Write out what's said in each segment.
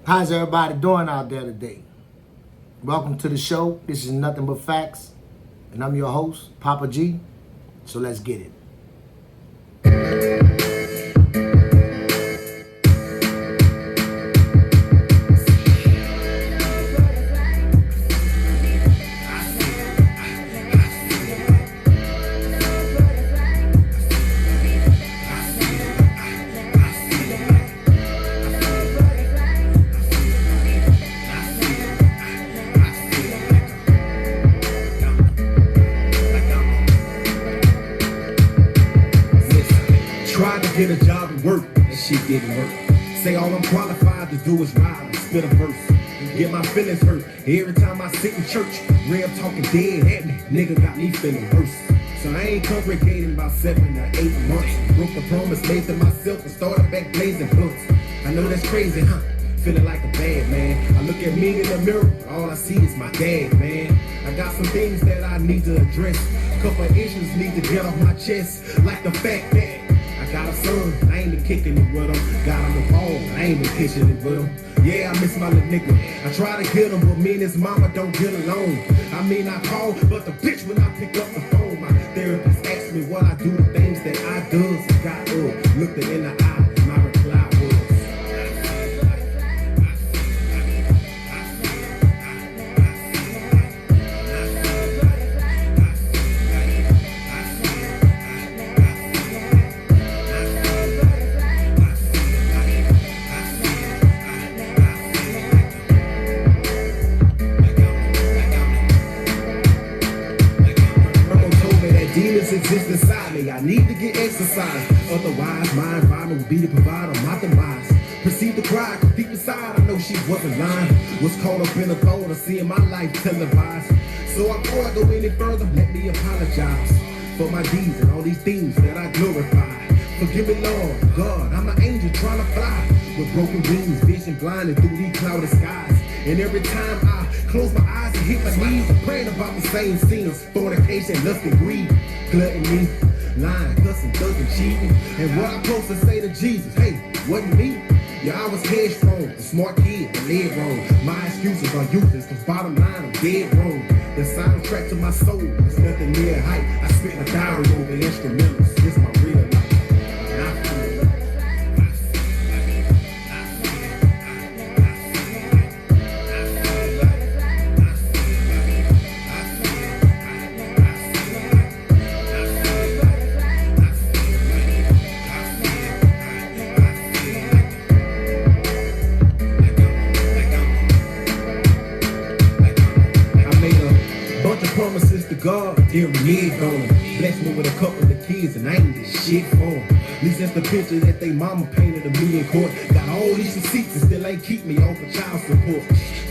How's everybody doing out there today? Welcome to the show. This is Nothing But Facts, and I'm your host, Papa G. So let's get it. Tried to get a job and work, that shit didn't work. Say all I'm qualified to do is rhyme and spit a verse. Get my feelings hurt every time I sit in church. Real talking dead at me, nigga got me feeling worse. So I ain't congregating about 7 or 8 months. Broke the promise made to myself and started back blazing blunts. I know that's crazy, huh? Feeling like a bad man. I look at me in the mirror, all I see is my dad, man. I got some things that I need to address. Couple issues need to get off my chest. Like the fact that I got a son, I ain't been kicking it with him. Got him a phone, I ain't been pitching it with him. Yeah, I miss my little nigga. I try to get him, but me and his mama don't get along. I mean, I call, but the bitch when I pick up the phone, my therapist asked me what I do, the things that I does. I got up, looked her in the eye, my reply was, demons exist inside me, I need to get exercise. Otherwise, my environment would be to provide on my demise. Proceed to cry, cause deep inside I know she wasn't lying. Was caught up in the thought of seeing my life televised. So before I go any further, let me apologize for my deeds and all these things that I glorify. Forgive me, Lord God, I'm an angel trying to fly with broken wings, vision blinded through these clouded skies. And every time I close my eyes and hit my knees, I'm praying about the same sins: fornication, lust, and greed, gluttony, lying, cussing, thugging, cheating. And what I'm supposed to say to Jesus? Hey, wasn't me. Yeah, I was headstrong, a smart kid, but led wrong. My excuses are useless, cause bottom line, I'm dead wrong. The soundtrack to my soul is nothing near hype. I spit my diary over instrumentals. This my real life. Promises to God, every year gone. Bless me with a couple of kids and I ain't this shit for them. At least that's the picture that they mama painted of me in court. Got all these receipts and still ain't keep me off of child support.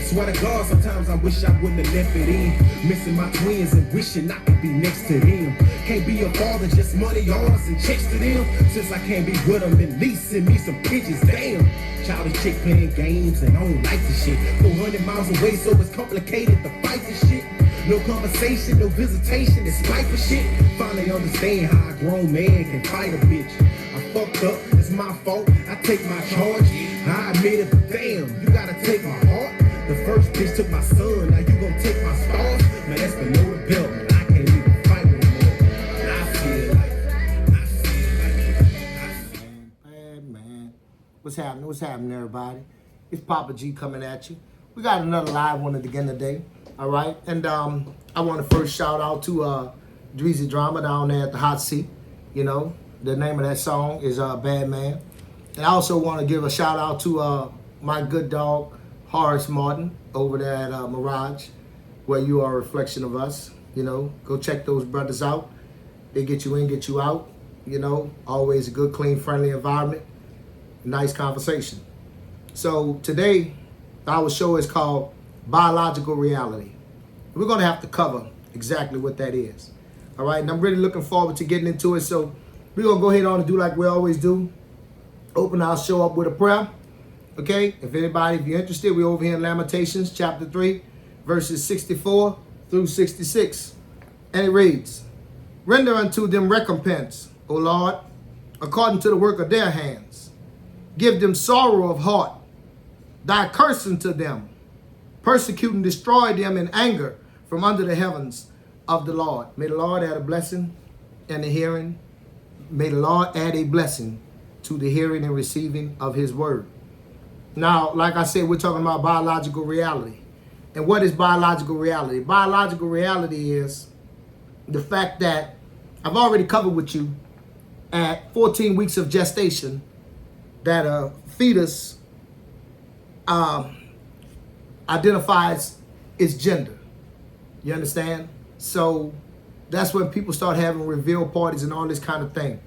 Swear to God, sometimes I wish I wouldn't have left it in. Missing my twins and wishing I could be next to them. Can't be a father, just money orders and checks to them. Since I can't be with them, at least send me some pictures, damn. Childish chick playing games and I don't like the shit. 400 miles away, so it's complicated to fight the shit. No conversation, no visitation, it's spite for shit. Finally understand how a grown man can fight a bitch. I fucked up, it's my fault, I take my charge. I admit it, but damn, you gotta take my heart. The first bitch took my son, now you gon' take my stars. Man, that's below the belt, man, I can't even fight no more. And I feel like Man. What's happening, everybody? It's Papa G coming at you. We got another live one again today. All right, and I want to first shout out to Dreezy Drama down there at the Hot Seat. You know, the name of that song is Bad Man. And I also want to give a shout out to my good dog, Horace Martin, over there at Mirage, where you are a reflection of us. You know, go check those brothers out. They get you in, get you out. You know, always a good, clean, friendly environment. Nice conversation. So today, our show is called Biological Reality. We're going to have to cover exactly what that is. All right, and I'm really looking forward to getting into it. So we're going to go ahead on and do like we always do. Open our show up with a prayer. Okay, if you're interested, we're over here in Lamentations chapter 3, verses 64 through 66. And it reads, Render unto them recompense, O Lord, according to the work of their hands. Give them sorrow of heart, thy curse unto them, persecute and destroy them in anger from under the heavens of the Lord. May the Lord add a blessing and the hearing. May the Lord add a blessing to the hearing and receiving of his word. Now, like I said, we're talking about biological reality. And what is biological reality? Biological reality is the fact that I've already covered with you at 14 weeks of gestation that a fetus identifies its gender. You understand? So that's when people start having reveal parties and all this kind of thing.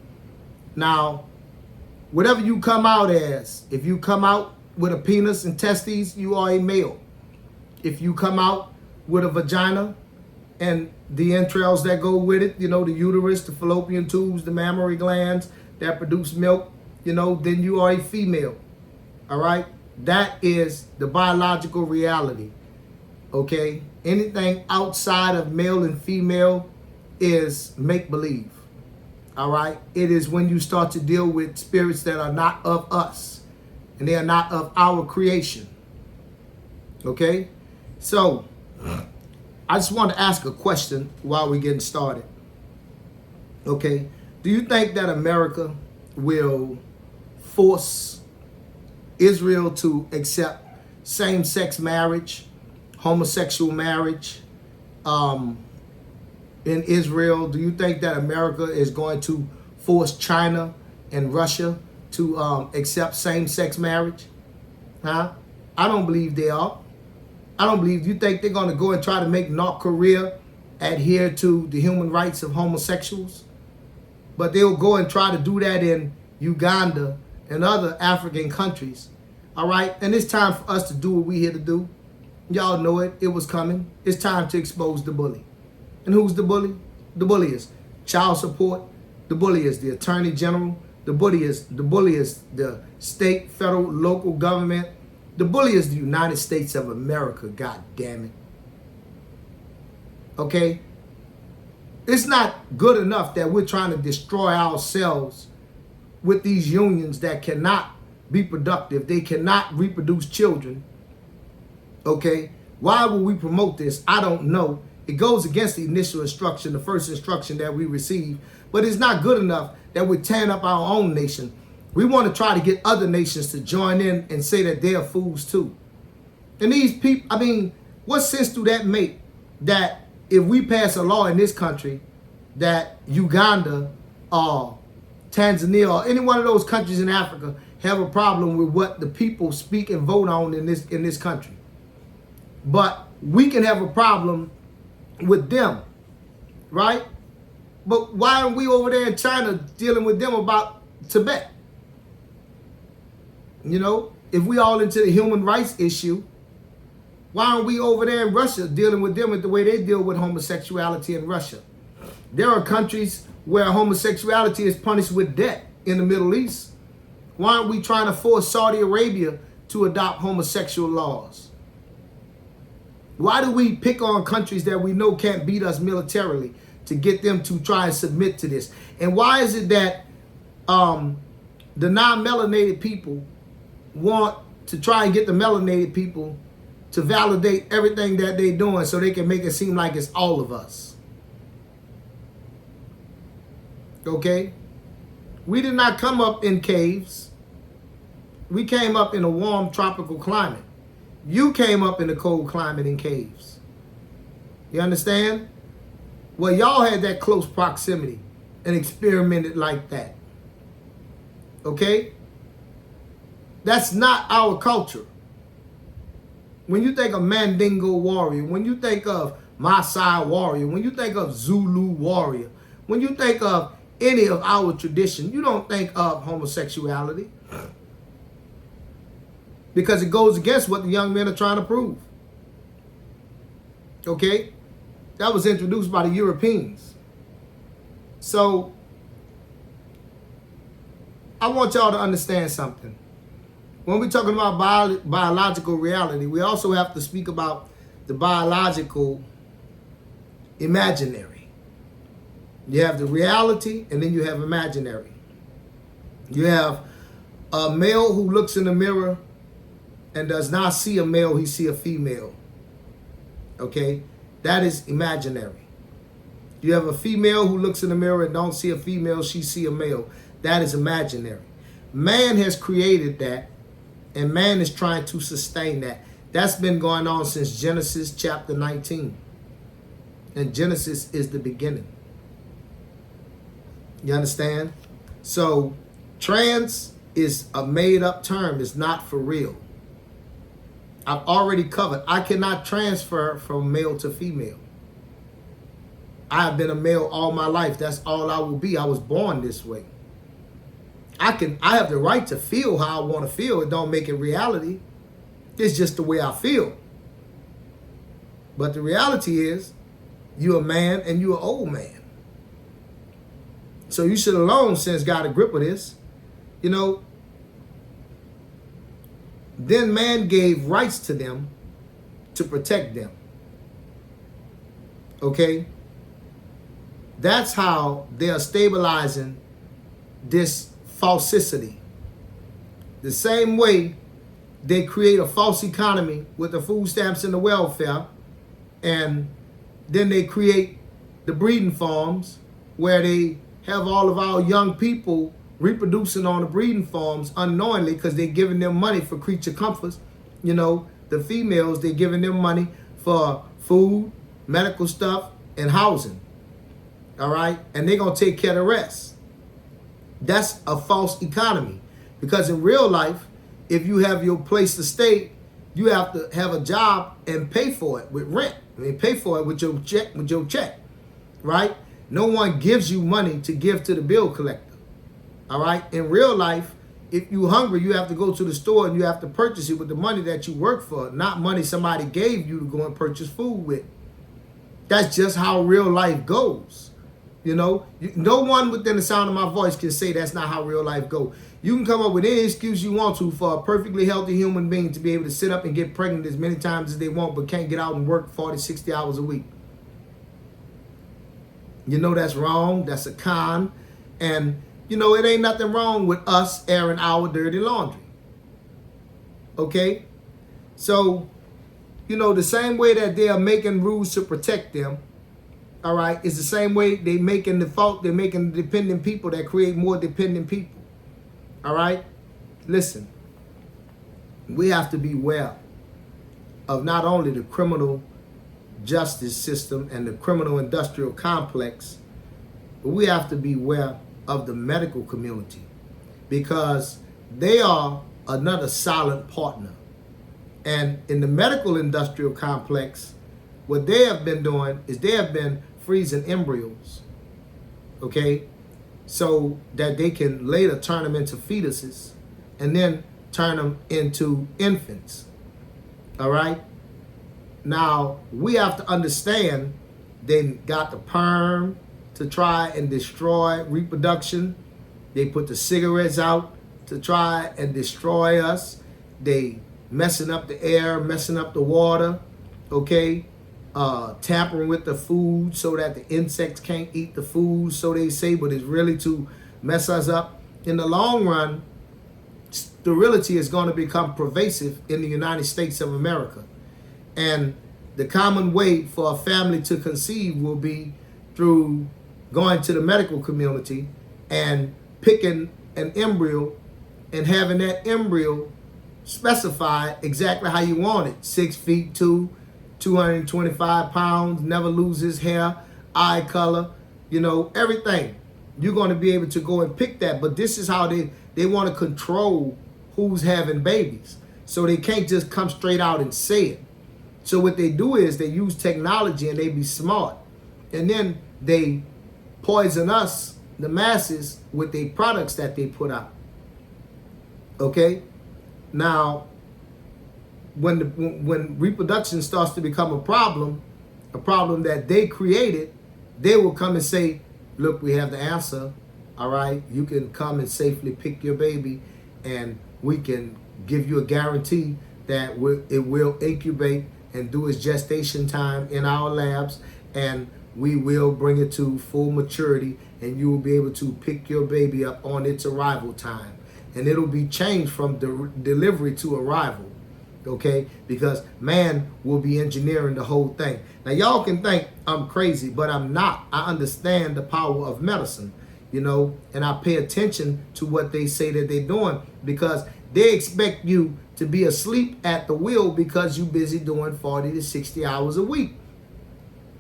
Now, whatever you come out as, if you come out with a penis and testes, you are a male. If you come out with a vagina and the entrails that go with it, you know, the uterus, the fallopian tubes, the mammary glands that produce milk, you know, then you are a female. All right? That is the biological reality. Okay? Anything outside of male and female is make-believe. All right? It is when you start to deal with spirits that are not of us and they are not of our creation. Okay? So, I just want to ask a question while we're getting started. Okay? Do you think that America will force Israel to accept same-sex marriage, homosexual marriage, in Israel? Do you think that America is going to force China and Russia to accept same-sex marriage? Huh? I don't believe they are. I don't believe. You think they're going to go and try to make North Korea adhere to the human rights of homosexuals? But they'll go and try to do that in Uganda and other African countries. All right? And it's time for us to do what we're here to do. Y'all know it. It was coming. It's time to expose the bully. And who's the bully? The bully is child support. The bully is the attorney general. The bully is the state, federal, local government. The bully is the United States of America. God damn it. Okay? It's not good enough that we're trying to destroy ourselves with these unions that cannot be productive. They cannot reproduce children. Okay? Why would we promote this? I don't know. It goes against the initial instruction, the first instruction that we received. But it's not good enough that we're tearing up our own nation. We want to try to get other nations to join in and say that they're fools too. And these people, I mean, what sense do that make? That if we pass a law in this country that Uganda or Tanzania or any one of those countries in Africa have a problem with what the people speak and vote on in this country. But we can have a problem with them, right? But why aren't we over there in China dealing with them about Tibet? You know, if we all into the human rights issue, why aren't we over there in Russia dealing with them with the way they deal with homosexuality in Russia? There are countries where homosexuality is punished with death in the Middle East. Why aren't we trying to force Saudi Arabia to adopt homosexual laws? Why do we pick on countries that we know can't beat us militarily to get them to try and submit to this? And why is it that the non-melanated people want to try and get the melanated people to validate everything that they're doing so they can make it seem like it's all of us? Okay? We did not come up in caves. We came up in a warm tropical climate. You came up in a cold climate in caves. You understand? Well, y'all had that close proximity and experimented like that. Okay? That's not our culture. When you think of Mandingo warrior, when you think of Maasai warrior, when you think of Zulu warrior, when you think of any of our tradition, you don't think of homosexuality. Because it goes against what the young men are trying to prove. Okay? That was introduced by the Europeans. So, I want y'all to understand something. When we're talking about biological reality, we also have to speak about the biological imaginary. You have the reality, and then you have imaginary. You have a male who looks in the mirror and does not see a male, he see a female. Okay? That is imaginary. You have a female who looks in the mirror and don't see a female, she see a male. That is imaginary. Man has created that, and man is trying to sustain that. That's been going on since Genesis chapter 19. And Genesis is the beginning. You understand? So, trans is a made-up term. It's not for real. I've already covered. I cannot transfer from male to female. I have been a male all my life. That's all I will be. I was born this way. I have the right to feel how I want to feel. It don't make it reality. It's just the way I feel. But the reality is, you're a man and you're an old man. So you should have long since got a grip of this. You know, then man gave rights to them to protect them. Okay? That's how they are stabilizing this falsicity. The same way they create a false economy with the food stamps and the welfare, and then they create the breeding farms where they have all of our young people reproducing on the breeding farms unknowingly because they're giving them money for creature comforts. You know, the females, they're giving them money for food, medical stuff, and housing. All right? And they're going to take care of the rest. That's a false economy. Because in real life, if you have your place to stay, you have to have a job and pay for it with rent. I mean, pay for it with your check, right? No one gives you money to give to the bill collector. All right? In real life, if you're hungry, you have to go to the store and you have to purchase it with the money that you work for, not money somebody gave you to go and purchase food with. That's just how real life goes. You know, no one within the sound of my voice can say that's not how real life goes. You can come up with any excuse you want to for a perfectly healthy human being to be able to sit up and get pregnant as many times as they want, but can't get out and work 40, 60 hours a week. You know that's wrong. That's a con. And, you know, it ain't nothing wrong with us airing our dirty laundry. Okay? So, you know, the same way that they are making rules to protect them, all right, it's the same way they're making the dependent people that create more dependent people. All right? Listen, we have to be aware of not only the criminal justice system and the criminal industrial complex, but we have to be aware of the medical community because they are another silent partner. And in the medical industrial complex, what they have been doing is they have been freezing embryos, okay, so that they can later turn them into fetuses and then turn them into infants. All right? Now, we have to understand they got the perm to try and destroy reproduction. They put the cigarettes out to try and destroy us. They messing up the air, messing up the water, okay? Tampering with the food so that the insects can't eat the food, so they say, but it's really to mess us up. In the long run, sterility is going to become pervasive in the United States of America. And the common way for a family to conceive will be through going to the medical community and picking an embryo and having that embryo specify exactly how you want it. 6 feet 2, 225 pounds, never loses hair, eye color, you know, everything. You're going to be able to go and pick that. But this is how they want to control who's having babies. So they can't just come straight out and say it. So what they do is they use technology and they be smart. And then they poison us, the masses, with the products that they put out. Okay? Now, when reproduction starts to become a problem that they created, they will come and say, look, we have the answer. All right, you can come and safely pick your baby and we can give you a guarantee that it will incubate and do its gestation time in our labs, and we will bring it to full maturity and you will be able to pick your baby up on its arrival time. And it'll be changed from delivery to arrival. okay? Because man will be engineering the whole thing. Now, y'all can think I'm crazy, but I'm not. I understand the power of medicine, you know, and I pay attention to what they say that they're doing, because they expect you to be asleep at the wheel because you're busy doing 40 to 60 hours a week,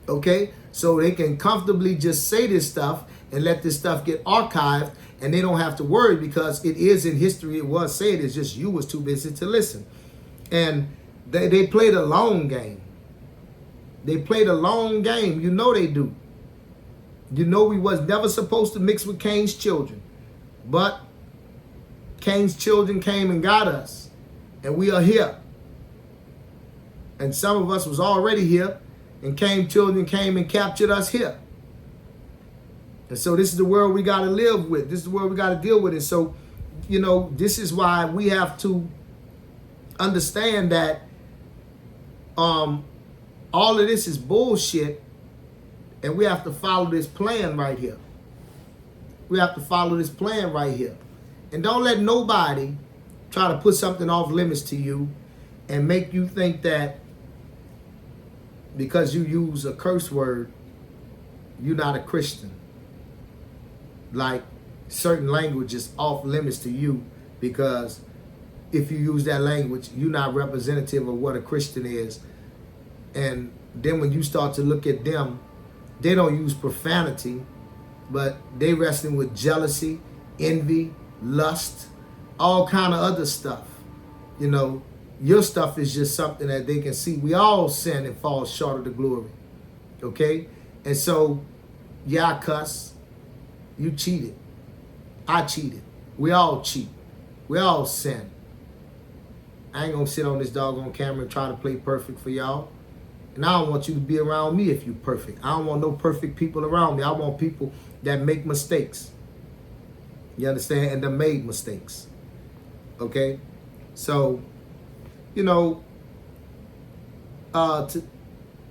okay? So they can comfortably just say this stuff and let this stuff get archived, and they don't have to worry because it is in history. It was said, it's just you was too busy to listen. And they played a long game. They played a long game. You know they do. You know we was never supposed to mix with Cain's children. But Cain's children came and got us. And we are here. And some of us was already here. And Cain's children came and captured us here. And so this is the world we got to live with. This is the world we got to deal with. And so, you know, this is why we have to understand that all of this is bullshit, and we have to follow this plan right here. We have to follow this plan right here. And don't let nobody try to put something off limits to you and make you think that because you use a curse word, you're not a Christian. Like certain language is off limits to you because if you use that language, you're not representative of what a Christian is. And then when you start to look at them, they don't use profanity, but they wrestling with jealousy, envy, lust, all kind of other stuff. You know, your stuff is just something that they can see. We all sin and fall short of the glory. Okay? And so, yeah, I cuss. You cheated. I cheated. We all cheat. We all sin. I ain't gonna sit on this doggone camera and try to play perfect for y'all. And I don't want you to be around me if you're perfect. I don't want no perfect people around me. I want people that make mistakes. You understand? And that made mistakes. Okay? So, you know,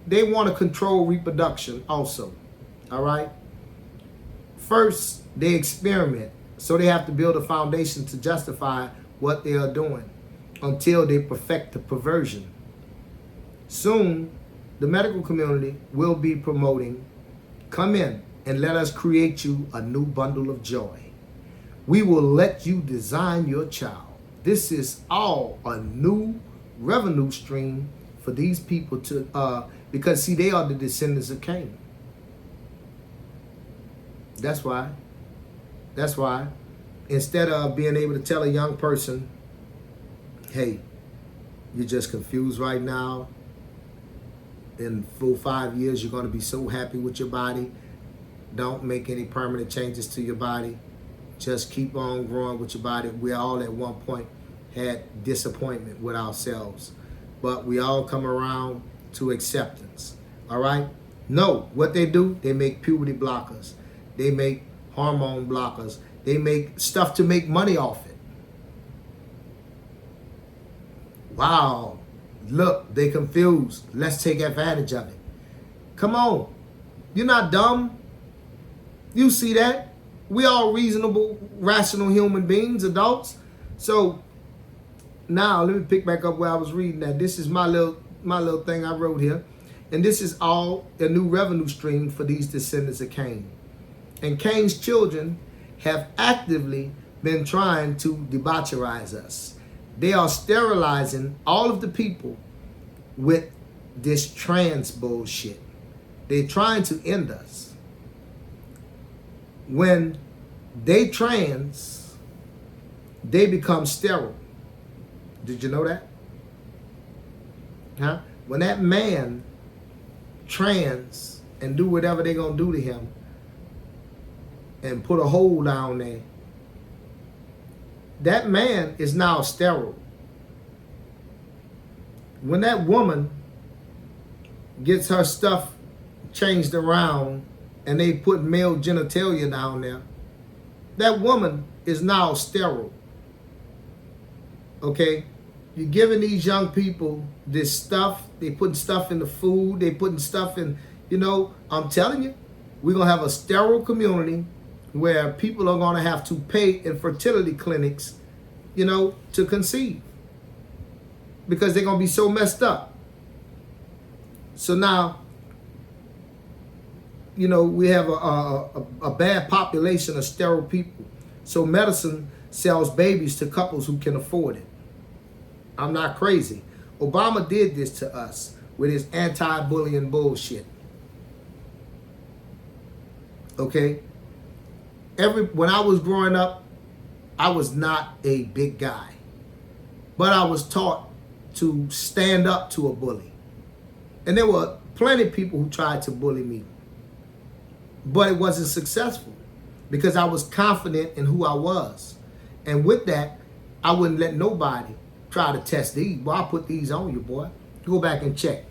they want to control reproduction also. All right? First, they experiment. So they have to build a foundation to justify what they are doing until they perfect the perversion. Soon, the medical community will be promoting, come in and let us create you a new bundle of joy. We will let you design your child. This is all a new revenue stream for these people to, because see, they are the descendants of Cain. That's why. That's why. Instead of being able to tell a young person, hey, you're just confused right now. In 4 or 5 years, you're going to be so happy with your body. Don't make any permanent changes to your body. Just keep on growing with your body. We all at one point had disappointment with ourselves, but we all come around to acceptance. All right? No, what they do, they make puberty blockers. They make hormone blockers. They make stuff to make money off it. Wow. Look, they confused. Let's take advantage of it. Come on. You're not dumb. You see that? We all reasonable, rational human beings, adults. So now let me pick back up where I was reading that. This is my little thing I wrote here. And this is all a new revenue stream for these descendants of Cain. And Cain's children have actively been trying to debaucherize us. They are sterilizing all of the people with this trans bullshit. They're trying to end us. When they trans, they become sterile. Did you know that? Huh? When that man trans and do whatever they're going to do to him and put a hole down there, that man is now sterile. When that woman gets her stuff changed around and they put male genitalia down there, that woman is now sterile. Okay? You're giving these young people this stuff. They putting stuff in the food. They putting stuff in, you know, I'm telling you, we're going to have a sterile community where people are going to have to pay in fertility clinics, you know, to conceive. because they're going to be so messed up. So now, you know, we have a bad population of sterile people. So medicine sells babies to couples who can afford it. I'm not crazy. Obama did this to us with his anti-bullying bullshit. Okay? When I was growing up, I was not a big guy. But I was taught to stand up to a bully. And there were plenty of people who tried to bully me. But it wasn't successful because I was confident in who I was. And with that, I wouldn't let nobody try to test these. Boy, I put these on you, boy. Go back and check.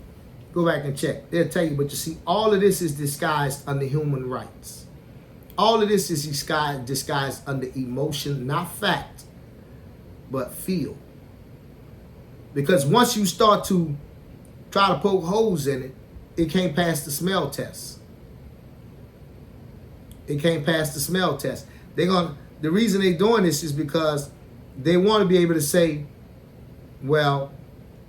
Go back and check. They'll tell you, but you see, all of this is disguised under human rights. All of this is disguised under emotion, not fact, but feel. Because once you start to try to poke holes in it, it can't pass the smell test. It can't pass the smell test. The reason they're doing this is because they want to be able to say, well,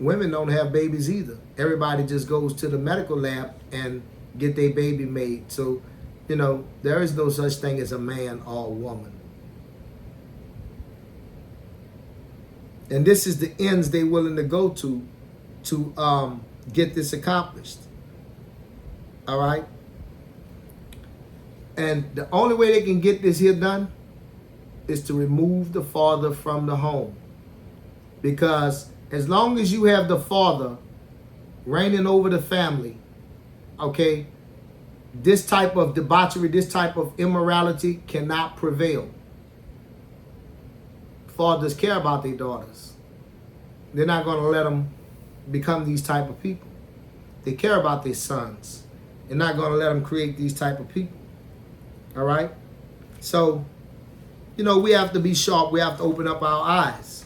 women don't have babies either. Everybody just goes to the medical lab and get their baby made. So, you know, there is no such thing as a man or a woman. And this is the ends they're willing to go to get this accomplished. All right? And the only way they can get this here done is to remove the father from the home. Because as long as you have the father reigning over the family, okay, this type of debauchery, this type of immorality cannot prevail. Fathers care about their daughters. They're not going to let them become these type of people. They care about their sons. They're not going to let them create these type of people. All right? So, you know, we have to be sharp. We have to open up our eyes.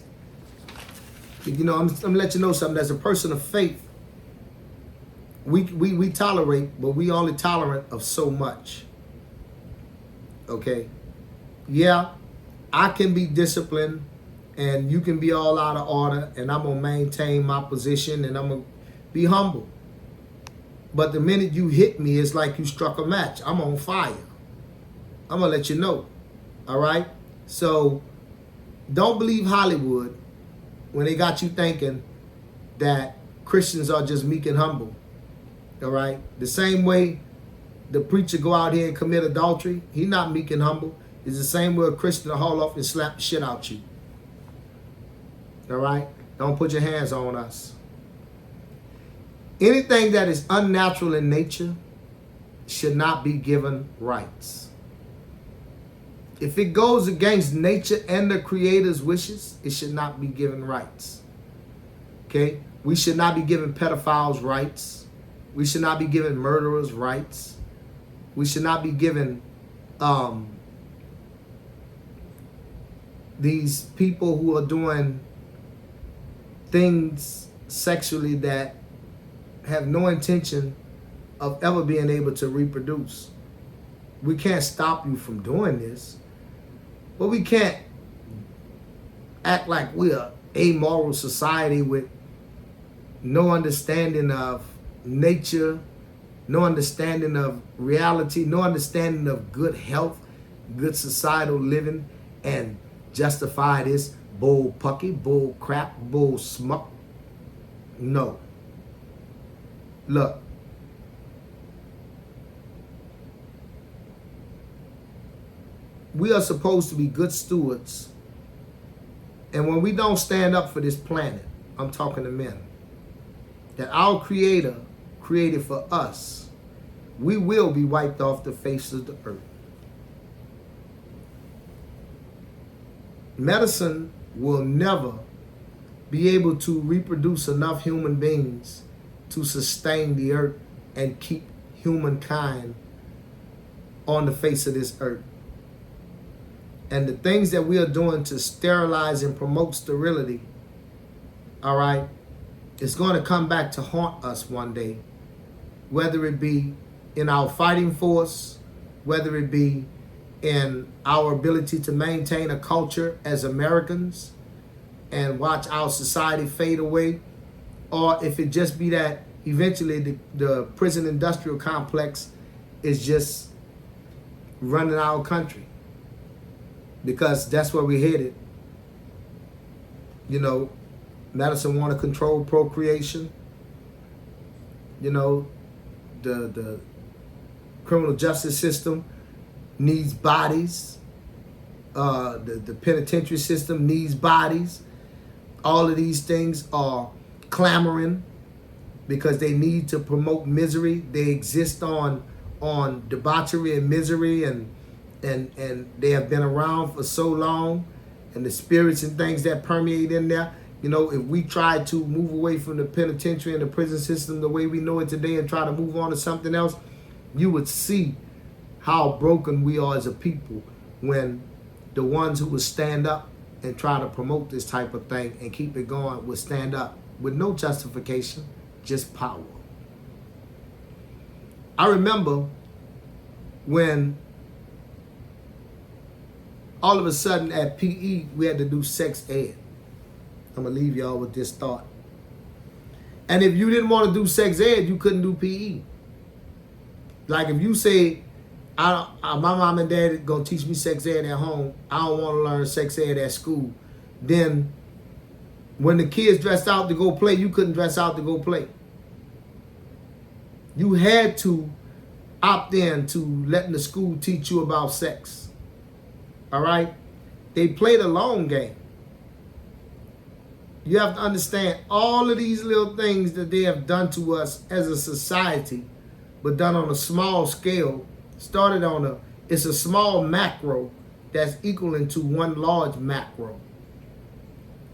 You know, I'm going to let you know something. As a person of faith, we tolerate, but we only tolerant of so much. Okay? Yeah, I can be disciplined and you can be all out of order and I'm going to maintain my position and I'm going to be humble. But the minute you hit me, it's like you struck a match. I'm on fire. I'm going to let you know. All right? So don't believe Hollywood when they got you thinking that Christians are just meek and humble. All right? The same way the preacher go out here and commit adultery, he not meek and humble. It's the same way a Christian will haul off and slap the shit out you. All right? Don't put your hands on us. Anything that is unnatural in nature should not be given rights. If it goes against nature and the Creator's wishes, it should not be given rights. Okay? We should not be giving pedophiles rights. We should not be giving murderers rights. We should not be giving these people who are doing things sexually that have no intention of ever being able to reproduce. We can't stop you from doing this, but we can't act like we're an amoral society with no understanding of nature, no understanding of reality, no understanding of good health, good societal living, and justify this bull pucky, bull crap, bull smuck. No. Look. We are supposed to be good stewards. And when we don't stand up for this planet, I'm talking to men, that our Creator created for us, we will be wiped off the face of the earth. Medicine will never be able to reproduce enough human beings to sustain the earth and keep humankind on the face of this earth. And the things that we are doing to sterilize and promote sterility, all right, it's going to come back to haunt us one day, whether it be in our fighting force, whether it be in our ability to maintain a culture as Americans and watch our society fade away, or if it just be that eventually the prison industrial complex is just running our country, because that's where we're headed. You know, medicine want to control procreation. You know, the criminal justice system needs bodies. The penitentiary system needs bodies. All of these things are clamoring because they need to promote misery. They exist on debauchery and misery, and they have been around for so long, and the spirits and things that permeate in there. You know, if we try to move away from the penitentiary and the prison system the way we know it today and try to move on to something else, you would see how broken we are as a people when the ones who would stand up and try to promote this type of thing and keep it going would stand up with no justification, just power. I remember when all of a sudden at PE we had to do sex ed. I'm going to leave y'all with this thought. And if you didn't want to do sex ed, you couldn't do PE. Like if you say, my mom and dad are going to teach me sex ed at home, I don't want to learn sex ed at school, then when the kids dressed out to go play, you couldn't dress out to go play. You had to opt in to letting the school teach you about sex. All right? They played a long game. You have to understand all of these little things that they have done to us as a society, but done on a small scale, started on it's a small macro that's equaling to one large macro.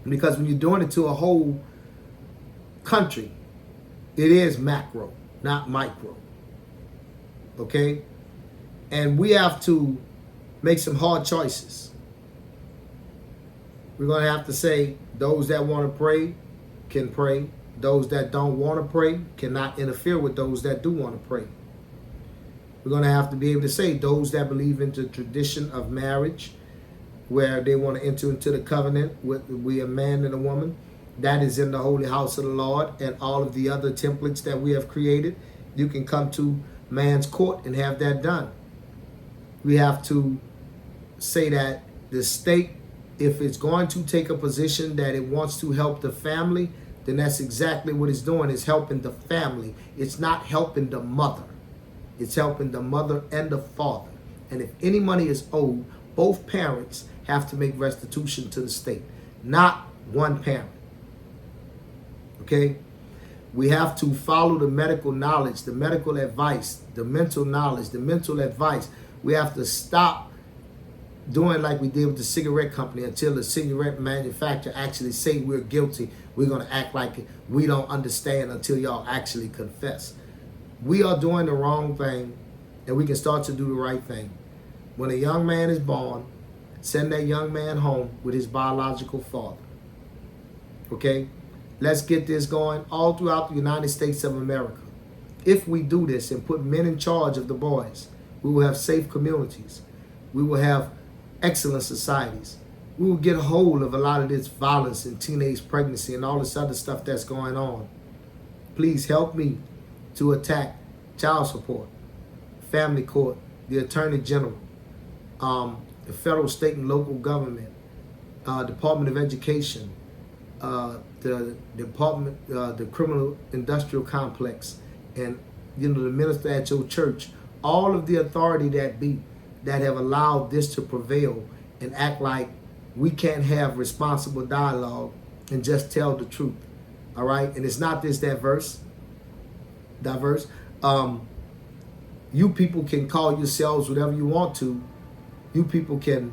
Because when you're doing it to a whole country, it is macro, not micro. Okay? And we have to make some hard choices. We're going to have to say those that want to pray can pray. Those that don't want to pray cannot interfere with those that do want to pray. We're going to have to be able to say those that believe in the tradition of marriage, where they want to enter into the covenant with we a man and a woman, that is in the holy house of the Lord, and all of the other templates that we have created. You can come to man's court and have that done. We have to say that the state, if it's going to take a position that it wants to help the family, then that's exactly what it's doing. It's helping the family. It's not helping the mother. It's helping the mother and the father. And if any money is owed, both parents have to make restitution to the state, not one parent. Okay? We have to follow the medical knowledge, the medical advice, the mental knowledge, the mental advice. We have to stop doing like we did with the cigarette company until the cigarette manufacturer actually say we're guilty. We're going to act like we don't understand until y'all actually confess. We are doing the wrong thing, and we can start to do the right thing. When a young man is born, send that young man home with his biological father. Okay? Let's get this going all throughout the United States of America. If we do this and put men in charge of the boys, we will have safe communities. We will have excellent societies. We will get a hold of a lot of this violence and teenage pregnancy and all this other stuff that's going on. Please help me to attack child support, family court, the Attorney General, the federal, state, and local government, Department of Education, the Department, the Criminal Industrial Complex, and the minister at your church. All of the authority that have allowed this to prevail and act like we can't have responsible dialogue and just tell the truth. All right? And it's not this diverse. You people can call yourselves whatever you want to. You people can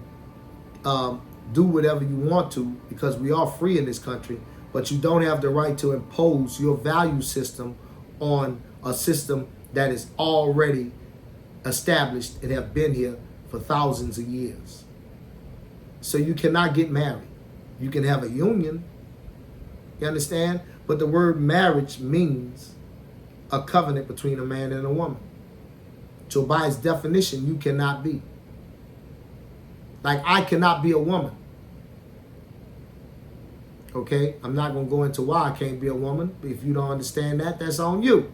do whatever you want to, because we are free in this country, but you don't have the right to impose your value system on a system that is already established and have been here for thousands of years. So you cannot get married. You can have a union, you understand? But the word marriage means a covenant between a man and a woman. So by its definition, you cannot be. Like I cannot be a woman. Okay? I'm not going to go into why I can't be a woman. If you don't understand that, that's on you.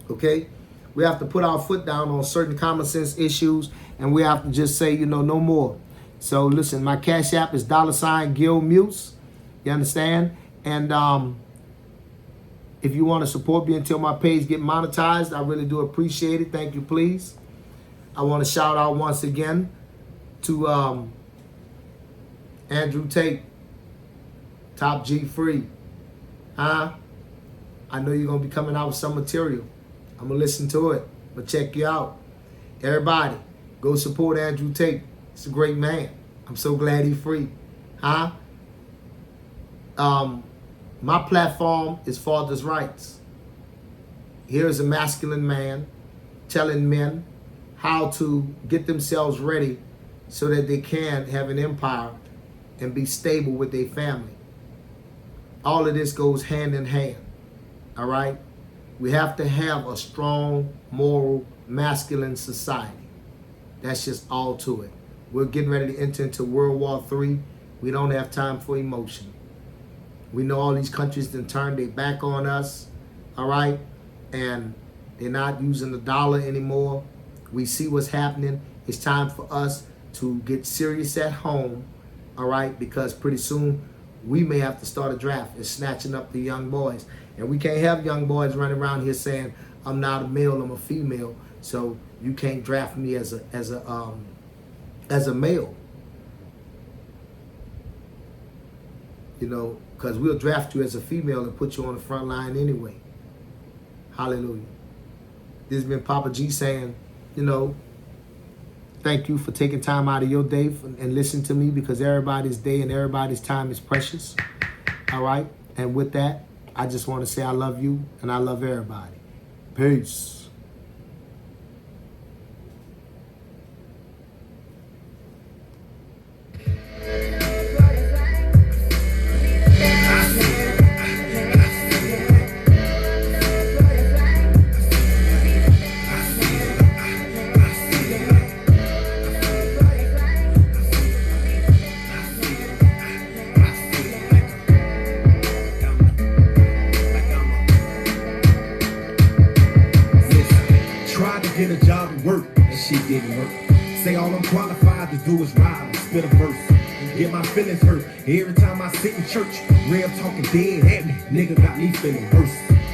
Okay? We have to put our foot down on certain common sense issues, and we have to just say, no more. So listen, my Cash App is $Gil Muse. You understand? And if you want to support me until my page get monetized, I really do appreciate it. Thank you, please. I want to shout out once again to Andrew Tate, Top G Free. I know you're going to be coming out with some material. I'm going to listen to it. But check you out. Everybody, go support Andrew Tate. He's a great man. I'm so glad he's free. My platform is Father's Rights. Here's a masculine man telling men how to get themselves ready so that they can have an empire and be stable with their family. All of this goes hand in hand. All right? We have to have a strong, moral, masculine society. That's just all to it. We're getting ready to enter into World War III. We don't have time for emotion. We know all these countries done turned their back on us, all right? And they're not using the dollar anymore. We see what's happening. It's time for us to get serious at home, all right? Because pretty soon we may have to start a draft and snatching up the young boys. And we can't have young boys running around here saying, I'm not a male, I'm a female, so you can't draft me as a male. Because we'll draft you as a female and put you on the front line anyway. Hallelujah. This has been Papa G saying, thank you for taking time out of your day and listen to me, because everybody's day and everybody's time is precious. All right? And with that, I just want to say I love you and I love everybody. Peace. Get a job and work, that shit didn't work. Say all I'm qualified to do is rhyme and spit a verse. Get my feelings hurt every time I sit in church. Real talking dead at me, nigga got me feeling worse.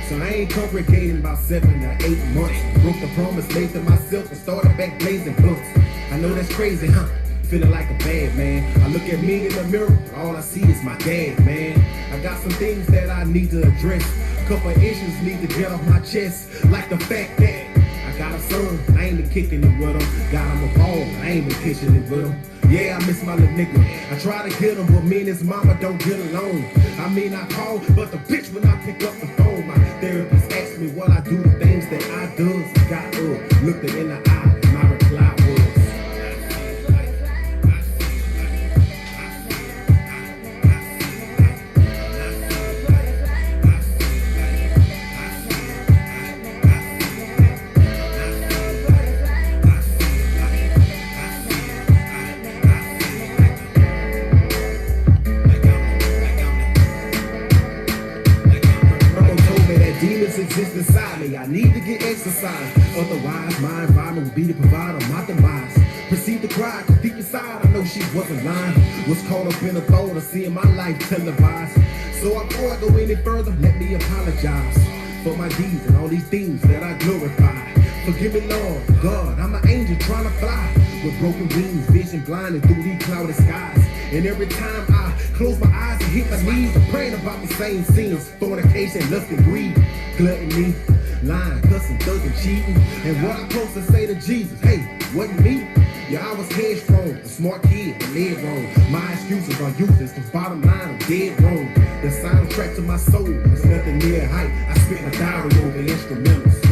So I ain't congregating about 7 or 8 months. Broke the promise made to myself and started back blazing blunts. I know that's crazy, huh? Feeling like a bad man. I look at me in the mirror, all I see is my dad, man. I got some things that I need to address. Couple issues need to get off my chest, like the fact that I got a son, I ain't been kicking it with him. Got him a ball, I ain't been pitching it with him. Yeah, I miss my little nigga. I try to get him, but me and his mama don't get along. I mean, I call, but the bitch when I pick up the phone, my therapist asked me what I do, the things that I does. Got up, looked her in the eye, and my reply was, exist inside me. I need to get exercise. Otherwise, my environment will be the provider of my demise. Proceed to cry, 'cause deep inside, I know she wasn't lying. Was caught up in the thought of seeing my life televised. So before I go any further, let me apologize for my deeds and all these things that I glorify. Forgive me, Lord God, I'm an angel trying to fly with broken wings, vision blinded through these clouded skies. And every time I close my eyes and hit my knees, I'm praying about the same sins: fornication, lust, and greed, gluttony, lying, cussing, thugging, cheating. And what I'm supposed to say to Jesus? Hey, wasn't me. Yeah, I was headstrong, a smart kid, but led wrong. My excuses are useless, cause bottom line, I'm dead wrong. The soundtrack to my soul is nothing near hype. I spit my diary over instrumentals.